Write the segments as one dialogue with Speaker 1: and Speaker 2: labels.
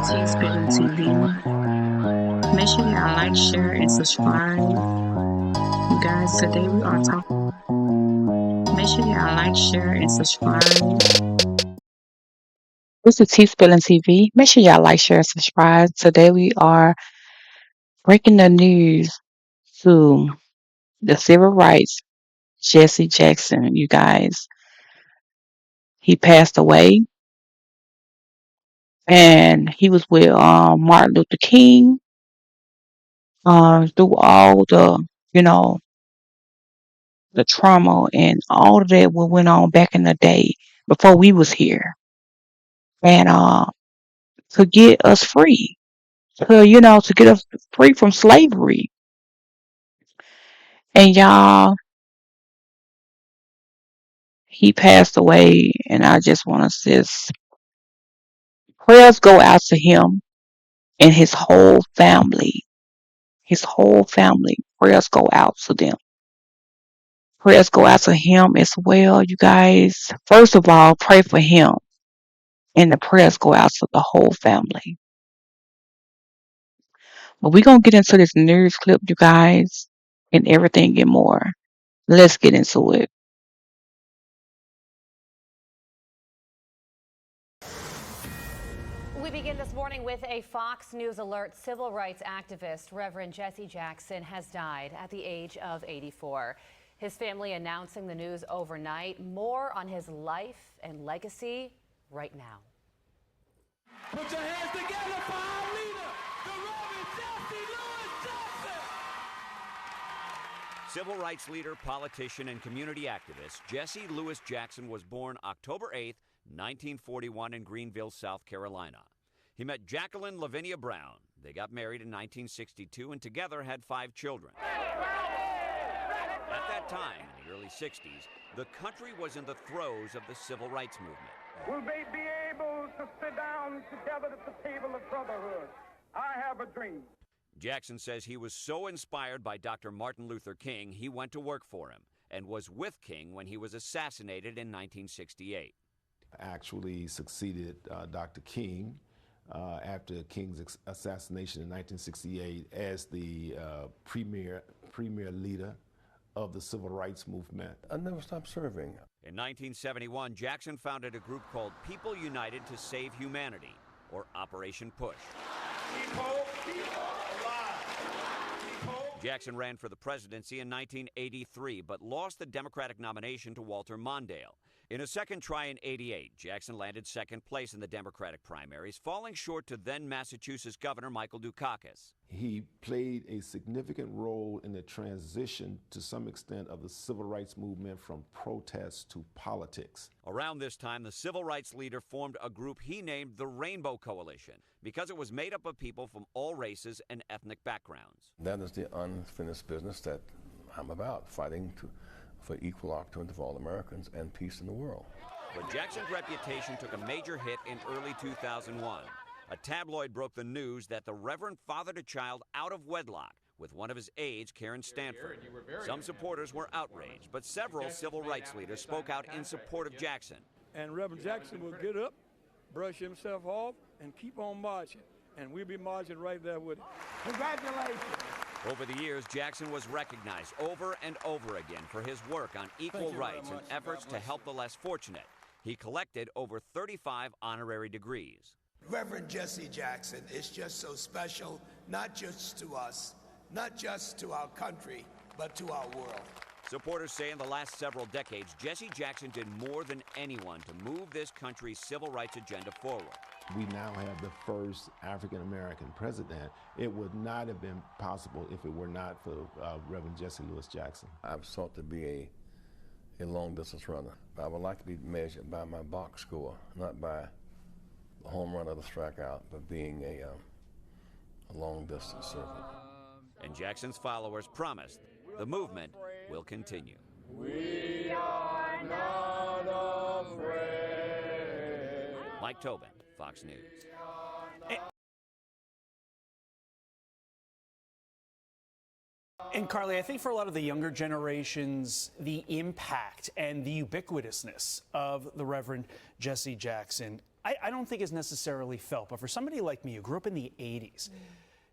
Speaker 1: T Spitting TV. Make sure y'all like, share, and subscribe. You guys, today we are talking. Make sure y'all like, share, and subscribe. This is T Spilling TV. Make sure y'all like, share, and subscribe. Today we are breaking the news to the civil rights Jesse Jackson. You guys, he passed away, and he was with Martin Luther King. Through all you know, the trauma and all of that what went on back in the day before we was here, and to get us free, to get us free from slavery. And y'all, he passed away, and I just want to just prayers go out to him and his whole family. His whole family. Prayers go out to them. Prayers go out to him as well, you guys. First of all, pray for him, and the prayers go out to the whole family. But we're going to get into this news clip, you guys, and everything and more. Let's get into it.
Speaker 2: We begin this morning with a Fox News alert. Civil rights activist Reverend Jesse Jackson has died at the age of 84. His family announcing the news overnight. More on his life and legacy right now.
Speaker 3: Put your hands together for our leader, the Reverend Jesse Louis Jackson.
Speaker 4: Civil rights leader, politician, and community activist Jesse Louis Jackson was born October 8, 1941 in Greenville, South Carolina. He met Jacqueline Lavinia Brown. They got married in 1962 and together had 5 children. At that time, in the early 60s, the country was in the throes of the civil rights movement.
Speaker 5: Will they be able to sit down together at the table of brotherhood? I have a dream.
Speaker 4: Jackson says he was so inspired by Dr. Martin Luther King, he went to work for him and was with King when he was assassinated in 1968.
Speaker 6: Actually succeeded Dr. King after King's assassination in 1968 as the premier leader of the civil rights movement.
Speaker 7: I never stopped serving.
Speaker 4: In 1971, Jackson founded a group called People United to Save Humanity, or Operation Push. Jackson ran for the presidency in 1983, but lost the Democratic nomination to Walter Mondale. In a second try in '88, Jackson landed second place in the Democratic primaries, falling short to then Massachusetts Governor Michael Dukakis.
Speaker 6: He played a significant role in the transition, to some extent, of the civil rights movement from protest to politics.
Speaker 4: Around this time, the civil rights leader formed a group he named the Rainbow Coalition because it was made up of people from all races and ethnic backgrounds.
Speaker 7: That is the unfinished business that I'm about, fighting for equal opportunity for all Americans and peace in the world.
Speaker 4: But Jackson's reputation took a major hit in early 2001. A tabloid broke the news that the Reverend fathered a child out of wedlock with one of his aides, Karen Stanford. Some supporters were outraged, but several civil rights leaders spoke out in support of Jackson.
Speaker 5: And Reverend Jackson will get up, brush himself off, and keep on marching. And we'll be marching right there with him. Congratulations.
Speaker 4: Over the years, Jackson was recognized over and over again for his work on equal rights and efforts to help the less fortunate. He collected over 35 honorary degrees.
Speaker 8: Reverend Jesse Jackson is just so special, not just to us, not just to our country, but to our world.
Speaker 4: Supporters say in the last several decades, Jesse Jackson did more than anyone to move this country's civil rights agenda forward.
Speaker 6: We now have the first African-American president. It would not have been possible if it were not for Reverend Jesse Louis Jackson.
Speaker 7: I've sought to be a long-distance runner. I would like to be measured by my box score, not by the home run or the strikeout, but being a long-distance servant.
Speaker 4: And Jackson's followers promised the movement will continue.
Speaker 3: We are not afraid.
Speaker 4: Mike Tobin, Fox News.
Speaker 9: And Carly, I think for a lot of the younger generations, the impact and the ubiquitousness of the Reverend Jesse Jackson, I don't think is necessarily felt, but for somebody like me who grew up in the 80s,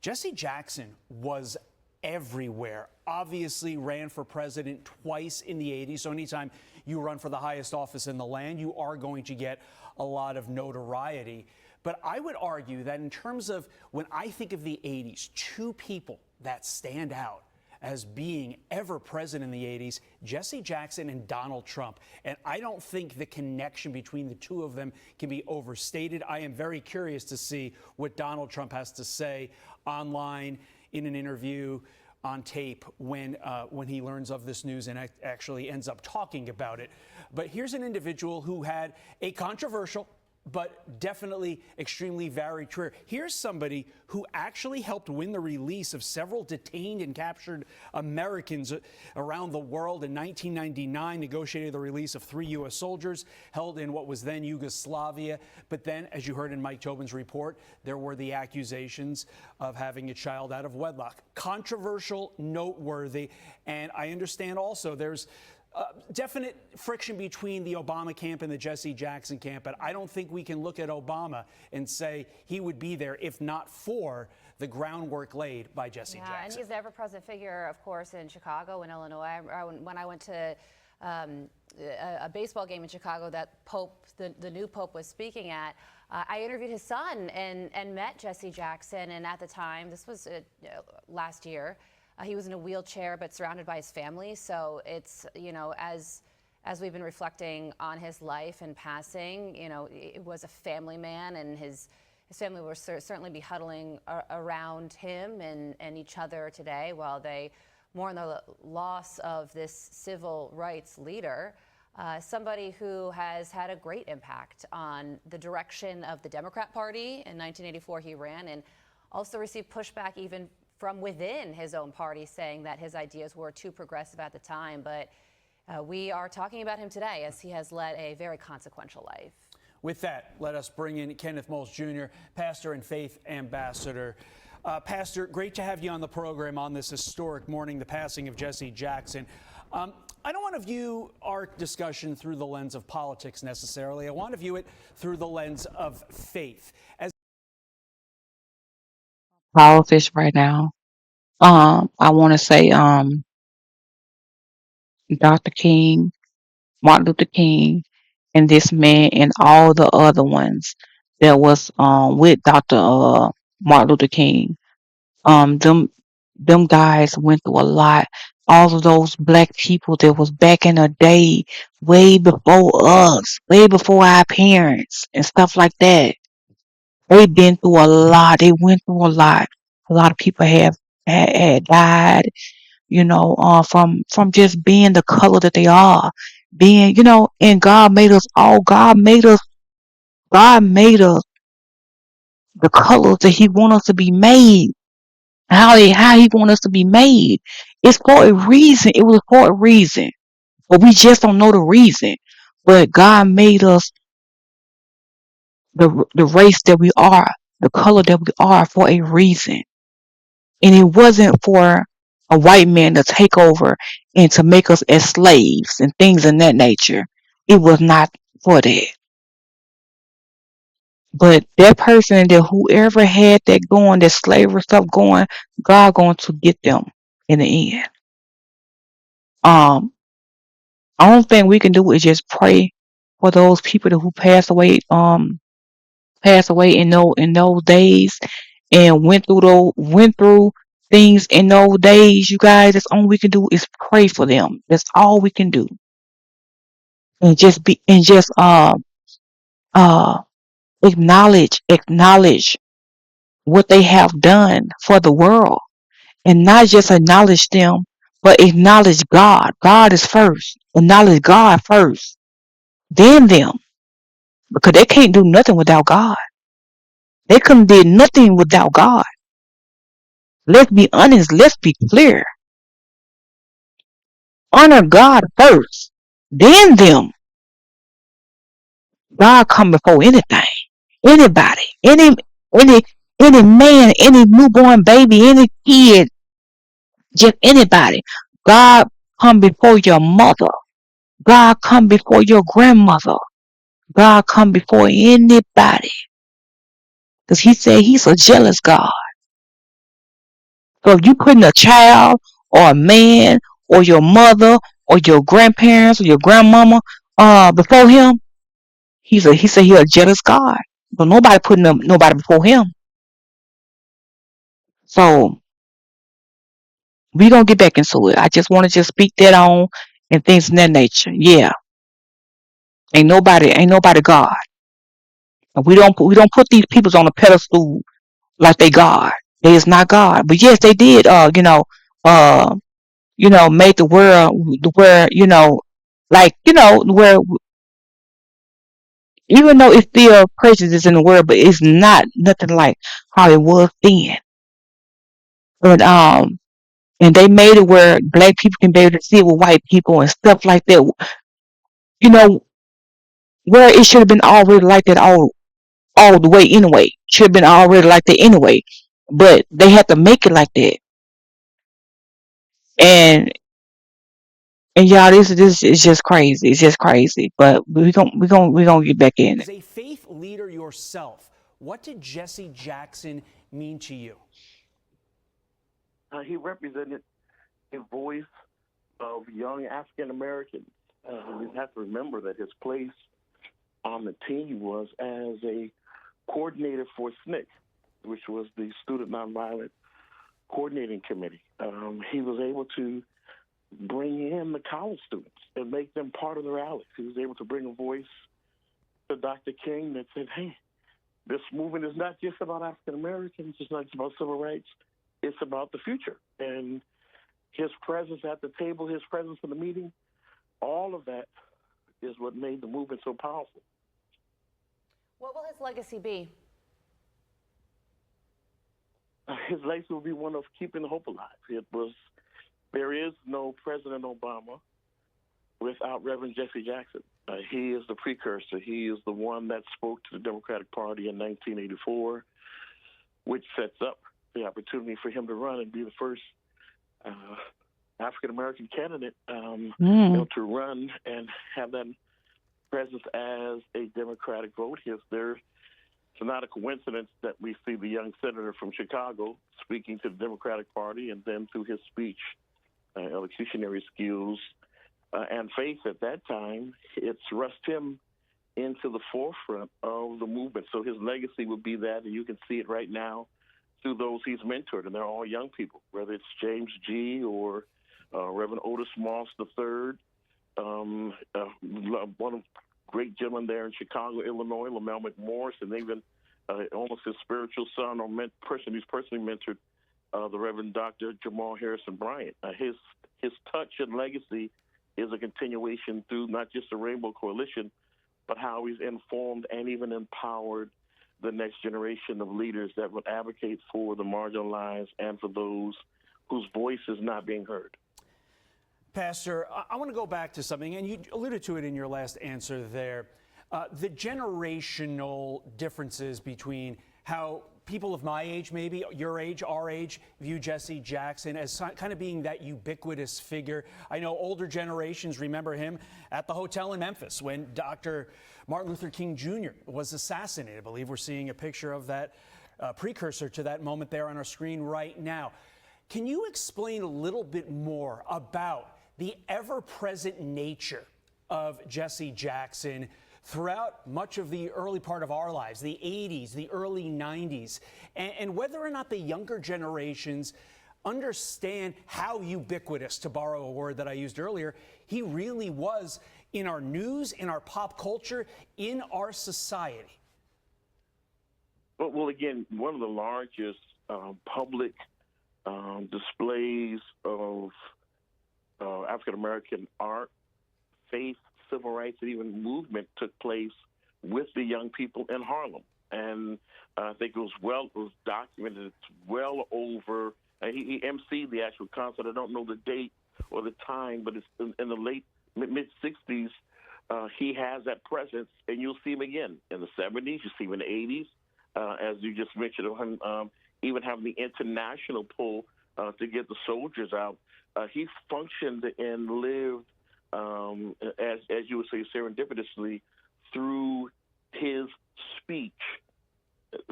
Speaker 9: Jesse Jackson was everywhere. Obviously ran for president twice in the 80s. So anytime you run for the highest office in the land, you are going to get a lot of notoriety. But I would argue that in terms of when I think of the 80s, two people that stand out as being ever present in the 80s, Jesse Jackson and Donald Trump. And I don't think the connection between the two of them can be overstated. I am very curious to see what Donald Trump has to say online, in an interview, on tape, when he learns of this news and actually ends up talking about it. But here's an individual who had a controversial but definitely extremely varied career. Here's somebody who actually helped win the release of several detained and captured Americans around the world. In 1999, negotiated the release of 3 U.S. soldiers held in what was then Yugoslavia. But then, as you heard in Mike Tobin's report, there were the accusations of having a child out of wedlock. Controversial, noteworthy, and I understand also there's definite friction between the Obama camp and the Jesse Jackson camp, but I don't think we can look at Obama and say he would be there if not for the groundwork laid by Jesse Jackson.
Speaker 2: And he's the ever-present figure, of course, in Chicago, in Illinois. When I went to a baseball game in Chicago that Pope, the new Pope, was speaking at, I interviewed his son and met Jesse Jackson, and at the time, this was last year, he was in a wheelchair, but surrounded by his family. So it's, as we've been reflecting on his life and passing, it was a family man, and his family will certainly be huddling around him and each other today while they mourn the loss of this civil rights leader, somebody who has had a great impact on the direction of the Democrat Party. In 1984, he ran, and also received pushback even from within his own party, saying that his ideas were too progressive at the time. But we are talking about him today as he has led a very consequential life.
Speaker 9: With that, let us bring in Kenneth Moles Jr., pastor and faith ambassador. Pastor, great to have you on the program on this historic morning, the passing of Jesse Jackson. I don't want to view our discussion through the lens of politics necessarily. I want to view it through the lens of faith. As
Speaker 1: Powerfish right now. I want to say, Dr. King, Martin Luther King, and this man and all the other ones that was with Dr. Martin Luther King. Them guys went through a lot. All of those black people that was back in the day, way before us, way before our parents and stuff like that. They've been through a lot. They went through a lot. A lot of people had died, from just being the color that they are, being, and God made us all. God made us the colors that He want us to be made. How He want us to be made. It's for a reason. It was for a reason, but we just don't know the reason. But God made us the race that we are, the color that we are, for a reason. And it wasn't for a white man to take over and to make us as slaves and things of that nature. It was not for that. But that person, that whoever had that going, that slavery stuff going, God going to get them in the end. Only thing we can do is just pray for those people who passed away in those days and went through things in those days. You guys, that's all we can do is pray for them. That's all we can do. And just acknowledge what they have done for the world, and not just acknowledge them, but acknowledge God. God is first. Acknowledge God first, then them, because they can't do nothing without God. They couldn't did nothing without God. Let's be honest. Let's be clear. Honor God first, then them. God come before anything, anybody, any man, any newborn baby, any kid, just anybody. God come before your mother. God come before your grandmother. God come before anybody. Because he said he's a jealous God. So if you putting a child or a man or your mother or your grandparents or your grandmama before him, he said he's a jealous God. But nobody putting nobody before him. So we gonna get back into it. I just want to just speak that on and things in that nature. Yeah, ain't nobody God. And we don't put these peoples on a pedestal like they God. They is not God. But yes, they did. Uh, made the world, like where even though it's still prejudice in the world, but it's not nothing like how it was then. And they made it where black people can be able to see it with white people and stuff like that. You know, where it should have been already like that all the way anyway. Should have been already like that anyway. But they had to make it like that. And y'all, this is just crazy. It's just crazy. But we gonna get back in it.
Speaker 9: As a faith leader yourself, what did Jesse Jackson mean to you?
Speaker 10: He represented a voice of young African Americans. We have to remember that his place on the team was as a coordinator for SNCC, which was the Student Nonviolent Coordinating Committee. He was able to bring in the college students and make them part of the rallies. He was able to bring a voice to Dr. King that said, hey, this movement is not just about African Americans, it's not just about civil rights, it's about the future. And his presence at the table, his presence in the meeting, all of that is what made the movement so powerful.
Speaker 2: What will his legacy be?
Speaker 10: His legacy will be one of keeping hope alive. There is no President Obama without Reverend Jesse Jackson. He is the precursor. He is the one that spoke to the Democratic Party in 1984, which sets up the opportunity for him to run and be the first African-American candidate to run and have that presence as a Democratic vote. It's not a coincidence that we see the young senator from Chicago speaking to the Democratic Party, and then through his speech, elocutionary skills, and faith at that time, it's thrust him into the forefront of the movement. So his legacy would be that, and you can see it right now through those he's mentored, and they're all young people, whether it's James G. or Reverend Otis Moss III, one of great gentlemen there in Chicago, Illinois, Lamel McMorris, and even almost his spiritual son or person who's personally mentored the Reverend Dr. Jamal Harrison Bryant. His touch and legacy is a continuation through not just the Rainbow Coalition, but how he's informed and even empowered the next generation of leaders that would advocate for the marginalized and for those whose voice is not being heard.
Speaker 9: Pastor, I want to go back to something, and you alluded to it in your last answer there. The generational differences between how people of my age, maybe your age, our age, view Jesse Jackson as kind of being that ubiquitous figure. I know older generations remember him at the hotel in Memphis when Dr. Martin Luther King Jr. was assassinated. I believe we're seeing a picture of that precursor to that moment there on our screen right now. Can you explain a little bit more about the ever-present nature of Jesse Jackson throughout much of the early part of our lives, the 80s, the early 90s, and whether or not the younger generations understand how ubiquitous, to borrow a word that I used earlier, he really was in our news, in our pop culture, in our society?
Speaker 10: Well, again, one of the largest public displays of African-American art, faith, civil rights, and even movement took place with the young people in Harlem. And I think it was documented. It's well over, he emceed the actual concert. I don't know the date or the time, but it's in the late, mid-60s. He has that presence, and you'll see him again in the 70s. You see him in the 80s, as you just mentioned, even having the international pull to get the soldiers out. He functioned and lived, as you would say, serendipitously through his speech.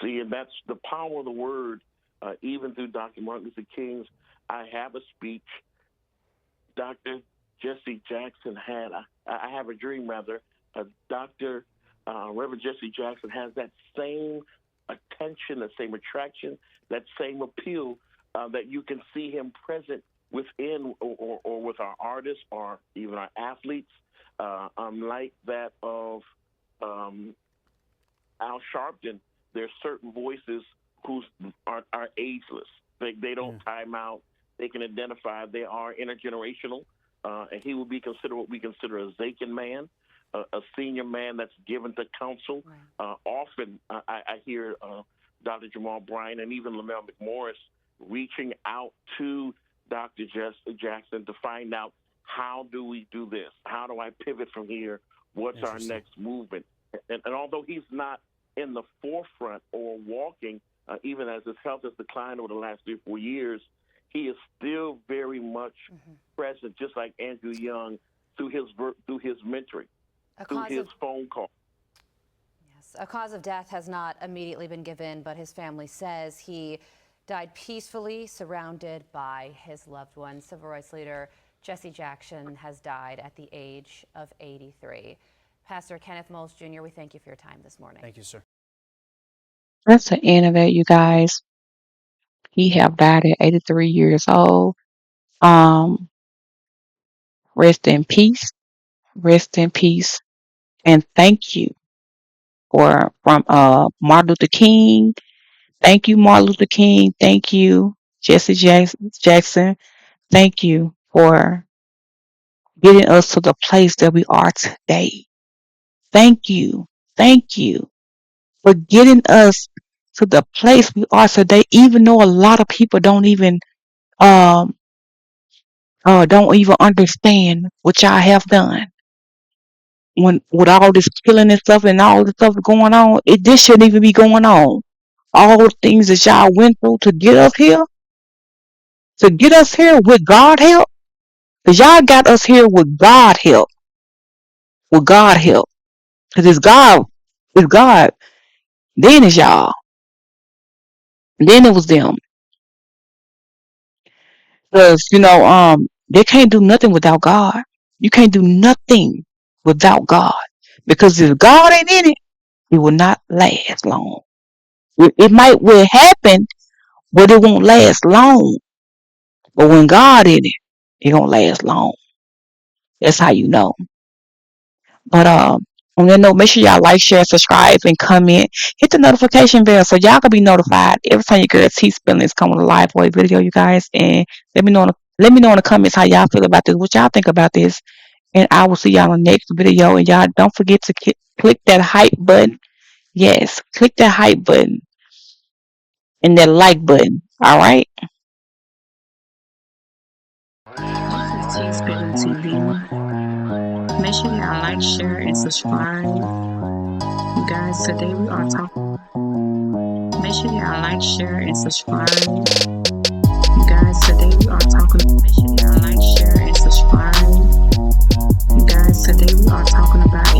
Speaker 10: See, and that's the power of the word, even through Dr. Martin Luther King's I Have a Speech. Dr. Jesse Jackson had, I Have a Dream, rather. Reverend Jesse Jackson has that same attention, that same attraction, that same appeal that you can see him present within or with our artists or even our athletes, unlike that of Al Sharpton. There's certain voices who are ageless. They don't time out. They can identify. They are intergenerational, and he will be considered what we consider a Zakin man, a senior man that's given to counsel. Right. Often I hear Dr. Jamal Bryant and even Lamel McMorris reaching out to Dr. Jackson to find out, how do we do this? How do I pivot from here? What's our next movement? And although he's not in the forefront or walking, even as his health has declined over the last 3 or 4 years, he is still very much present, just like Andrew Young, through his mentoring, through his phone call.
Speaker 2: Yes, a cause of death has not immediately been given, but his family says he died peacefully, surrounded by his loved ones. Civil rights leader Jesse Jackson has died at the age of 83. Pastor Kenneth Moles Jr., we thank you for your time this morning.
Speaker 9: Thank you, sir.
Speaker 1: That's the end of it, you guys. He have died at 83 years old. Rest in peace. Rest in peace. And thank you from Martin Luther King. Thank you, Martin Luther King. Thank you, Jesse Jackson. Thank you for getting us to the place that we are today. Thank you. Thank you for getting us to the place we are today, even though a lot of people don't even understand what y'all have done. When with all this killing and stuff and all this stuff going on, this shouldn't even be going on. All the things that y'all went through to get us here with God help, because y'all got us here with God help. With God help. Because it's God. Then it's y'all. And then it was them. Because, they can't do nothing without God. You can't do nothing without God. Because if God ain't in it, it will not last long. It will happen, but it won't last long. But when God in it, it gonna last long. That's how you know. But on that note, make sure y'all like, share, subscribe, and comment. Hit the notification bell so y'all can be notified every time your girl T Spillings come on a live voice video, you guys. And let me know in the comments how y'all feel about this, what y'all think about this. And I will see y'all in the next video. And y'all don't forget to click that hype button. Yes, click that hype button and that like button. All right. This is T Spillings TV. Make sure y'all like, share, and subscribe. You guys, today we are talking. Make sure y'all like, share, and subscribe. You guys, today we are talking. Make sure y'all like, share, and subscribe. You guys, today we are talking about